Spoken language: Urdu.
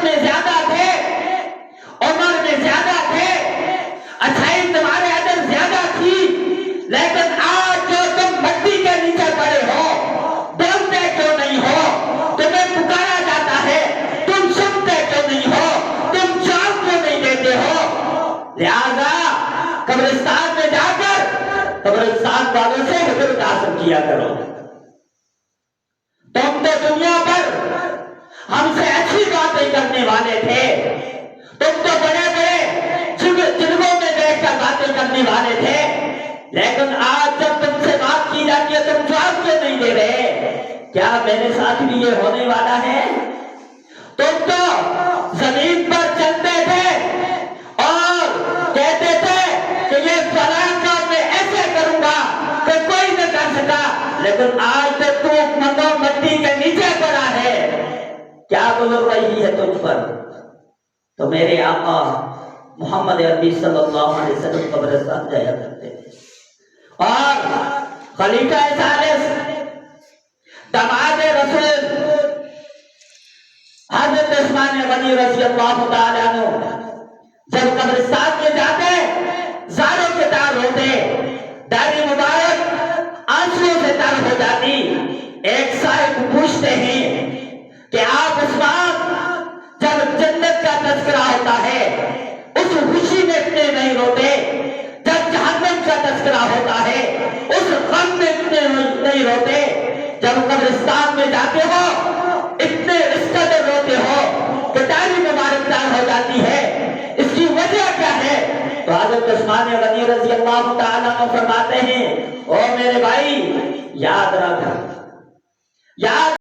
میں زیادہ تھے، عمر میں زیادہ تھے، اچھائی تمہارے اندر زیادہ تھی، لیکن آج جو تم مٹی کے نیچے پڑے ہو، بولتے کیوں نہیں ہو؟ تمہیں پکارا جاتا ہے، تم سنتے کیوں نہیں ہو؟ تم جواب کیوں نہیں دیتے ہو؟ لہذا قبرستان میں جا کر قبرستان والوں سے حضرت حاصل کیا کرو۔ تم تو دنیا پر ہم سے اچھی باتیں کرنے والے تھے، تم تو بڑے بڑے جنگوں میں بیٹھ کر باتیں کرنے والے تھے، لیکن آج جب تم سے بات کی جاتی ہے تم جواب کیوں نہیں دے رہے؟ کیا میرے ساتھ بھی یہ ہونے والا ہے؟ تم تو زمین پر چلتے تھے اور کہتے تھے کہ یہ فلاں کام میں ایسے کروں گا کہ کوئی نہ کر سکا، لیکن آج تو منو مٹی کے نیچے پڑا ہے، کیا گزر رہی ہے تجھ پر؟ تو میرے آقا محمد عربی صلی اللہ علیہ وسلم قبرستان جایا کرتے تھے، اور خلیفہ ثالث داماد رسول حضرت عثمان غنی رضی اللہ تعالیٰ عنہ جب قبرستان میں جاتے زاروں کے تار ہوتے، داڑھی مبارک آنسوؤں سے تر ہو جاتی، ایک صاحب پوچھتے ہیں کہ آپ عثمان جب جنت کا تذکرہ ہوتا ہے اس خوشی میں اتنے نہیں روتے، جب جہنم کا تذکرہ ہوتا ہے اس غم میں اتنے نہیں روتے، جب قبرستان میں جاتے ہو اتنے اس قدر روتے ہو کہ داڑھی مبارک تار ہو جاتی ہے، اس کی وجہ کیا ہے؟ تو حضرت عثمان غنی رضی اللہ تعالیٰ عنہ فرماتے ہیں، او میرے بھائی یاد رکھ، یاد